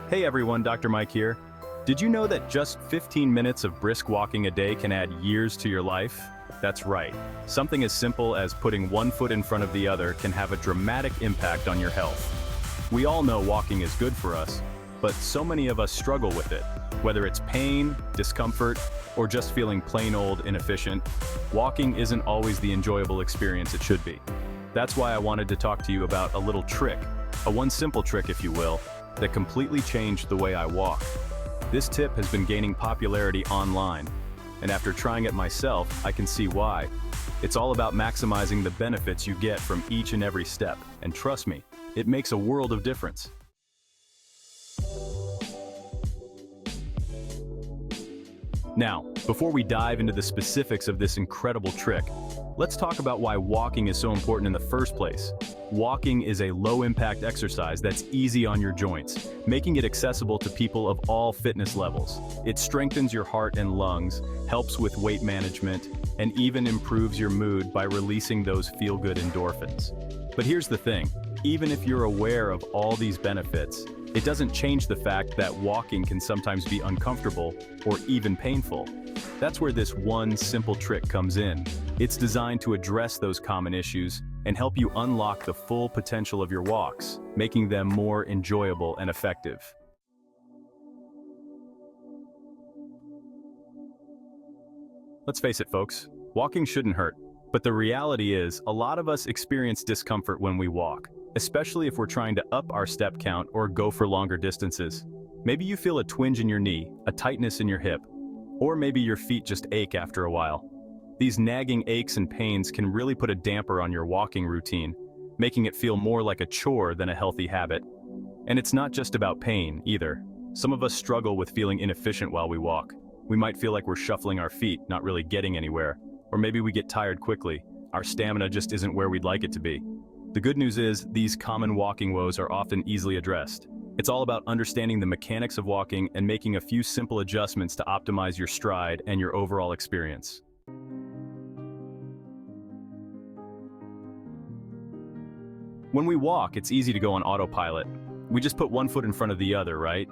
Hey everyone, Dr. Mike here. Did you know that just 15 minutes of brisk walking a day can add years to your life? That's right. Something as simple as putting one foot in front of the other can have a dramatic impact on your health. We all know walking is good for us, but so many of us struggle with it. Whether it's pain, discomfort, or just feeling plain old inefficient, walking isn't always the enjoyable experience it should be. That's why I wanted to talk to you about a little trick, one simple trick if you will, that completely changed the way I walk. This tip has been gaining popularity online, and after trying it myself, I can see why. It's all about maximizing the benefits you get from each and every step, and trust me, it makes a world of difference. Now, before we dive into the specifics of this incredible trick, let's talk about why walking is so important in the first place. Walking is a low-impact exercise that's easy on your joints, making it accessible to people of all fitness levels. It strengthens your heart and lungs, helps with weight management, and even improves your mood by releasing those feel-good endorphins. But here's the thing, even if you're aware of all these benefits, it doesn't change the fact that walking can sometimes be uncomfortable or even painful. That's where this one simple trick comes in. It's designed to address those common issues and help you unlock the full potential of your walks, making them more enjoyable and effective. Let's face it, folks, walking shouldn't hurt. But the reality is, a lot of us experience discomfort when we walk, especially if we're trying to up our step count or go for longer distances. Maybe you feel a twinge in your knee, a tightness in your hip, or maybe your feet just ache after a while. These nagging aches and pains can really put a damper on your walking routine, making it feel more like a chore than a healthy habit. And it's not just about pain, either. Some of us struggle with feeling inefficient while we walk. We might feel like we're shuffling our feet, not really getting anywhere. Or maybe we get tired quickly. Our stamina just isn't where we'd like it to be. The good news is, these common walking woes are often easily addressed. It's all about understanding the mechanics of walking and making a few simple adjustments to optimize your stride and your overall experience. When we walk, it's easy to go on autopilot. We just put one foot in front of the other, right?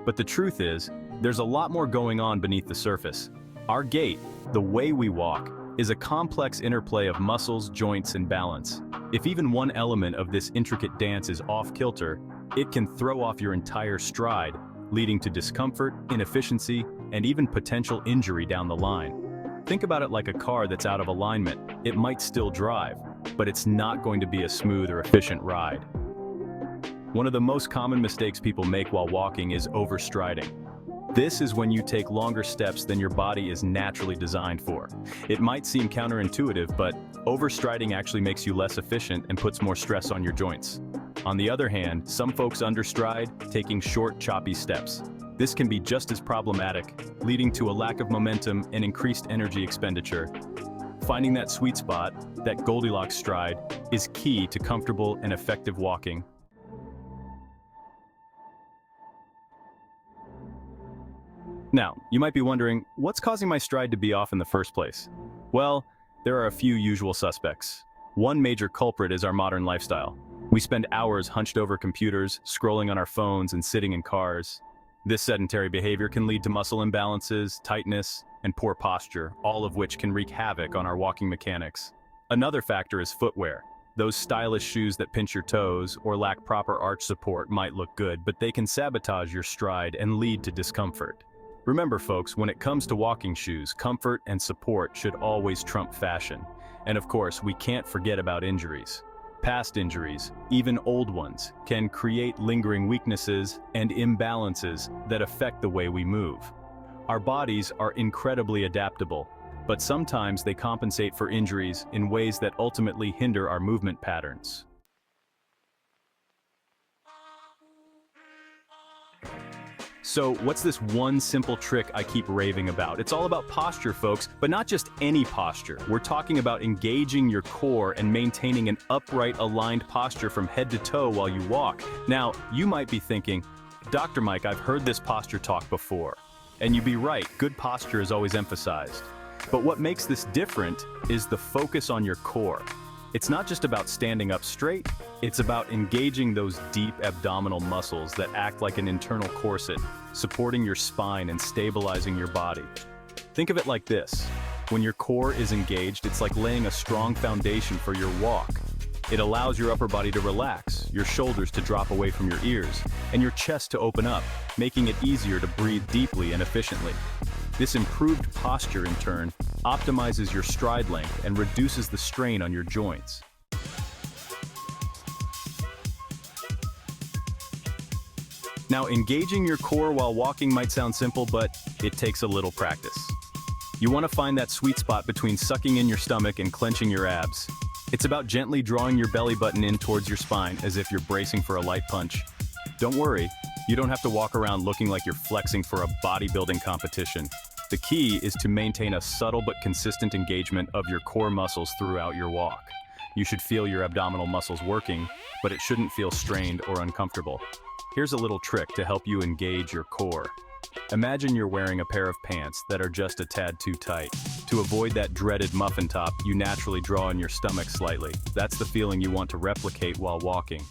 But the truth is, there's a lot more going on beneath the surface. Our gait, the way we walk, is a complex interplay of muscles, joints, and balance. If even one element of this intricate dance is off-kilter, it can throw off your entire stride, leading to discomfort, inefficiency, and even potential injury down the line. Think about it like a car that's out of alignment. It might still drive, but it's not going to be a smooth or efficient ride. One of the most common mistakes people make while walking is overstriding. This is when you take longer steps than your body is naturally designed for. It might seem counterintuitive, but overstriding actually makes you less efficient and puts more stress on your joints. On the other hand, some folks understride, taking short, choppy steps. This can be just as problematic, leading to a lack of momentum and increased energy expenditure. Finding that sweet spot, that Goldilocks stride, is key to comfortable and effective walking. Now, you might be wondering, what's causing my stride to be off in the first place? Well, there are a few usual suspects. One major culprit is our modern lifestyle. We spend hours hunched over computers, scrolling on our phones, and sitting in cars. This sedentary behavior can lead to muscle imbalances, tightness, and poor posture, all of which can wreak havoc on our walking mechanics. Another factor is footwear. Those stylish shoes that pinch your toes or lack proper arch support might look good, but they can sabotage your stride and lead to discomfort. Remember folks, when it comes to walking shoes, comfort and support should always trump fashion. And of course, we can't forget about injuries. Past injuries, even old ones, can create lingering weaknesses and imbalances that affect the way we move. Our bodies are incredibly adaptable, but sometimes they compensate for injuries in ways that ultimately hinder our movement patterns. So what's this one simple trick I keep raving about? It's all about posture, folks, but not just any posture. We're talking about engaging your core and maintaining an upright, aligned posture from head to toe while you walk. Now, you might be thinking, Dr. Mike, I've heard this posture talk before. And you'd be right, good posture is always emphasized. But what makes this different is the focus on your core. It's not just about standing up straight, it's about engaging those deep abdominal muscles that act like an internal corset, supporting your spine and stabilizing your body. Think of it like this. When your core is engaged, it's like laying a strong foundation for your walk. It allows your upper body to relax, your shoulders to drop away from your ears, and your chest to open up, making it easier to breathe deeply and efficiently. This improved posture, in turn, optimizes your stride length and reduces the strain on your joints. Now, engaging your core while walking might sound simple, but it takes a little practice. You want to find that sweet spot between sucking in your stomach and clenching your abs. It's about gently drawing your belly button in towards your spine as if you're bracing for a light punch. Don't worry, you don't have to walk around looking like you're flexing for a bodybuilding competition. The key is to maintain a subtle but consistent engagement of your core muscles throughout your walk. You should feel your abdominal muscles working, but it shouldn't feel strained or uncomfortable. Here's a little trick to help you engage your core. Imagine you're wearing a pair of pants that are just a tad too tight. To avoid that dreaded muffin top, you naturally draw in your stomach slightly. That's the feeling you want to replicate while walking.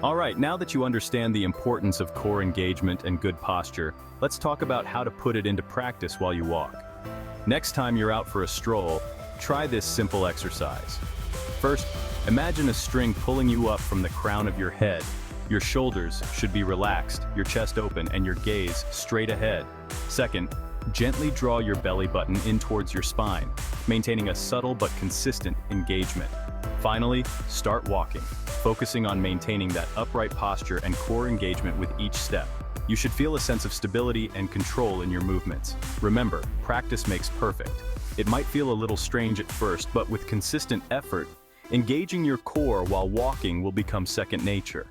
Alright, now that you understand the importance of core engagement and good posture, let's talk about how to put it into practice while you walk. Next time you're out for a stroll, try this simple exercise. First, imagine a string pulling you up from the crown of your head. Your shoulders should be relaxed, your chest open, and your gaze straight ahead. Second, gently draw your belly button in towards your spine, maintaining a subtle but consistent engagement. Finally, start walking, focusing on maintaining that upright posture and core engagement with each step. You should feel a sense of stability and control in your movements. Remember, practice makes perfect. It might feel a little strange at first, but with consistent effort, engaging your core while walking will become second nature.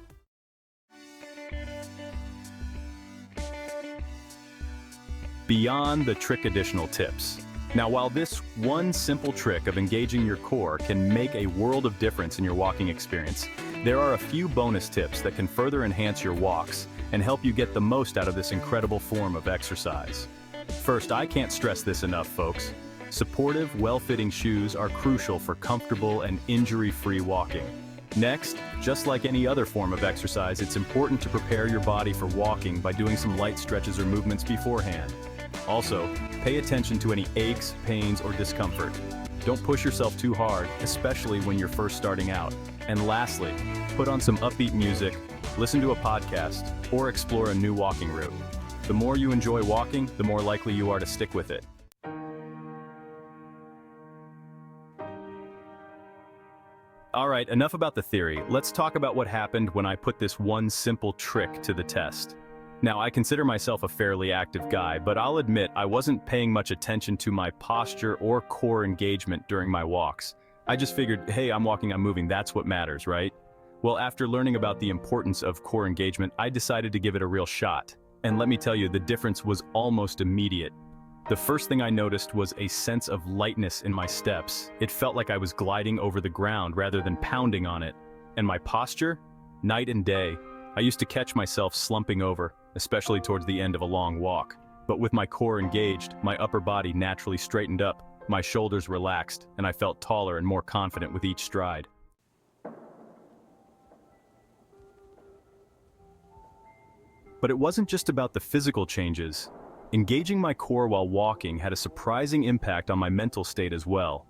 Beyond the trick, additional tips. Now, while this one simple trick of engaging your core can make a world of difference in your walking experience, there are a few bonus tips that can further enhance your walks and help you get the most out of this incredible form of exercise. First, I can't stress this enough, folks. Supportive, well-fitting shoes are crucial for comfortable and injury-free walking. Next, just like any other form of exercise, it's important to prepare your body for walking by doing some light stretches or movements beforehand. Also, pay attention to any aches, pains, or discomfort. Don't push yourself too hard, especially when you're first starting out. And lastly, put on some upbeat music, listen to a podcast, or explore a new walking route. The more you enjoy walking, the more likely you are to stick with it. Alright, enough about the theory. Let's talk about what happened when I put this one simple trick to the test. Now, I consider myself a fairly active guy, but I'll admit I wasn't paying much attention to my posture or core engagement during my walks. I just figured, hey, I'm walking, I'm moving, that's what matters, right? Well, after learning about the importance of core engagement, I decided to give it a real shot. And let me tell you, the difference was almost immediate. The first thing I noticed was a sense of lightness in my steps. It felt like I was gliding over the ground rather than pounding on it. And my posture? Night and day. I used to catch myself slumping over, especially towards the end of a long walk. But with my core engaged, my upper body naturally straightened up, my shoulders relaxed, and I felt taller and more confident with each stride. But it wasn't just about the physical changes. Engaging my core while walking had a surprising impact on my mental state as well.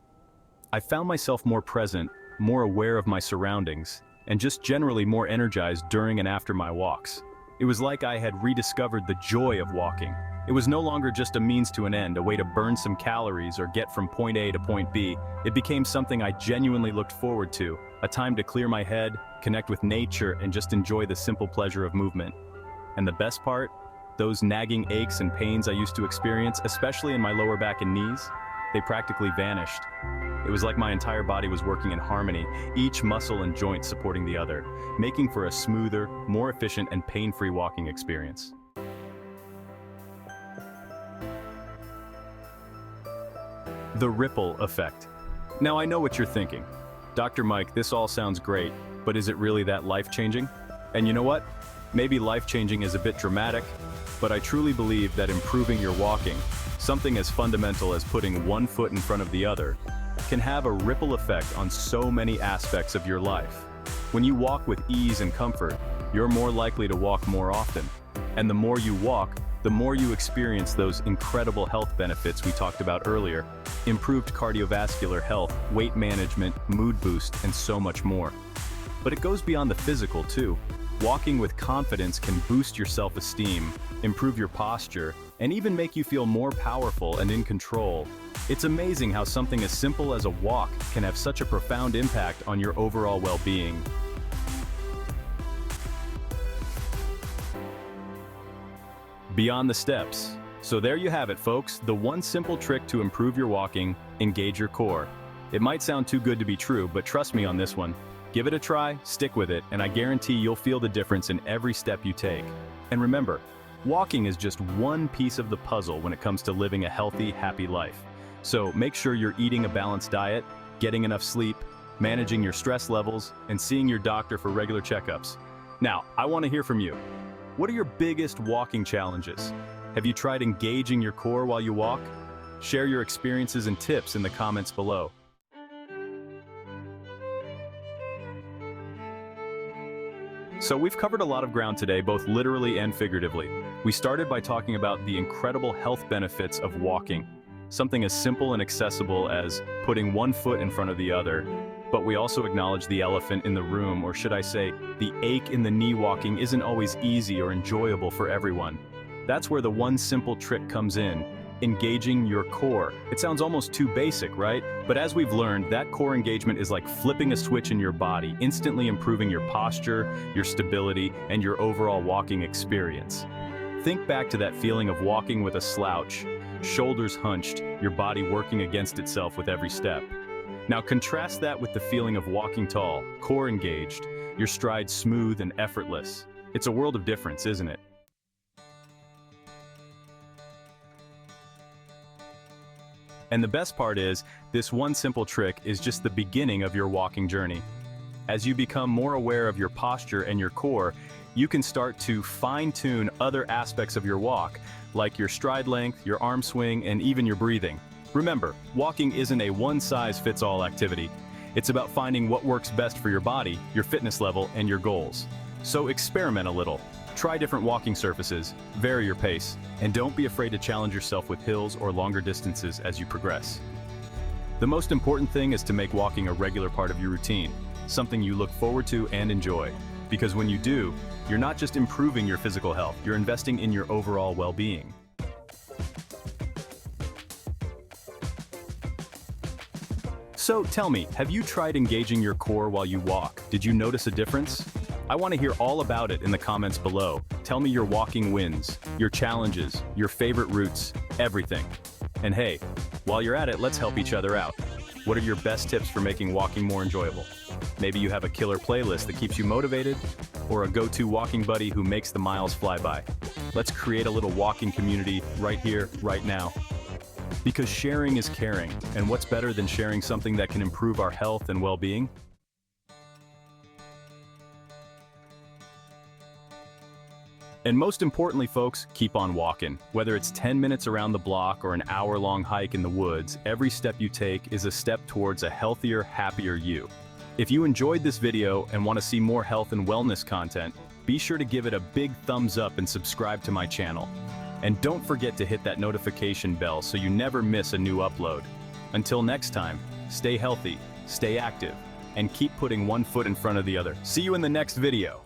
I found myself more present, more aware of my surroundings, and just generally more energized during and after my walks. It was like I had rediscovered the joy of walking. It was no longer just a means to an end, a way to burn some calories or get from point A to point B. It became something I genuinely looked forward to, a time to clear my head, connect with nature, and just enjoy the simple pleasure of movement. And the best part? Those nagging aches and pains I used to experience, especially in my lower back and knees, they practically vanished. It was like my entire body was working in harmony, each muscle and joint supporting the other, making for a smoother, more efficient, and pain-free walking experience. The ripple effect. Now I know what you're thinking. Dr. Mike, this all sounds great, but is it really that life-changing? And you know what? Maybe life-changing is a bit dramatic, but I truly believe that improving your walking, Something as fundamental as putting one foot in front of the other can have a ripple effect on so many aspects of your life. When you walk with ease and comfort, you're more likely to walk more often. And the more you walk, the more you experience those incredible health benefits we talked about earlier: improved cardiovascular health, weight management, mood boost, and so much more. But it goes beyond the physical too. Walking with confidence can boost your self-esteem, improve your posture, and even make you feel more powerful and in control. It's amazing how something as simple as a walk can have such a profound impact on your overall well-being. Beyond the steps. So there you have it, folks, the one simple trick to improve your walking: engage your core. It might sound too good to be true, but trust me on this one. Give it a try, stick with it, and I guarantee you'll feel the difference in every step you take. And remember, walking is just one piece of the puzzle when it comes to living a healthy, happy life. So make sure you're eating a balanced diet, getting enough sleep, managing your stress levels, and seeing your doctor for regular checkups. Now, I want to hear from you. What are your biggest walking challenges? Have you tried engaging your core while you walk? Share your experiences and tips in the comments below. So we've covered a lot of ground today, both literally and figuratively. We started by talking about the incredible health benefits of walking, something as simple and accessible as putting one foot in front of the other. But we also acknowledged the elephant in the room, or should I say, the ache in the knee. Walking isn't always easy or enjoyable for everyone. That's where the one simple trick comes in: engaging your core. It sounds almost too basic, right? But as we've learned, that core engagement is like flipping a switch in your body, instantly improving your posture, your stability, and your overall walking experience. Think back to that feeling of walking with a slouch, shoulders hunched, your body working against itself with every step. Now contrast that with the feeling of walking tall, core engaged, your stride smooth and effortless. It's a world of difference, isn't it? And the best part is, this one simple trick is just the beginning of your walking journey. As you become more aware of your posture and your core, you can start to fine-tune other aspects of your walk, like your stride length, your arm swing, and even your breathing. Remember, walking isn't a one-size-fits-all activity. It's about finding what works best for your body, your fitness level, and your goals. So experiment a little. Try different walking surfaces, vary your pace, and don't be afraid to challenge yourself with hills or longer distances as you progress. The most important thing is to make walking a regular part of your routine, something you look forward to and enjoy. Because when you do, you're not just improving your physical health, you're investing in your overall well-being. So tell me, have you tried engaging your core while you walk? Did you notice a difference? I want to hear all about it in the comments below. Tell me your walking wins, your challenges, your favorite routes, everything. And hey, while you're at it, let's help each other out. What are your best tips for making walking more enjoyable? Maybe you have a killer playlist that keeps you motivated, or a go-to walking buddy who makes the miles fly by. Let's create a little walking community right here, right now. Because sharing is caring, and what's better than sharing something that can improve our health and well-being? And most importantly, folks, keep on walking. Whether it's 10 minutes around the block or an hour-long hike in the woods, every step you take is a step towards a healthier, happier you. If you enjoyed this video and want to see more health and wellness content, be sure to give it a big thumbs up and subscribe to my channel. And don't forget to hit that notification bell so you never miss a new upload. Until next time, stay healthy, stay active, and keep putting one foot in front of the other. See you in the next video.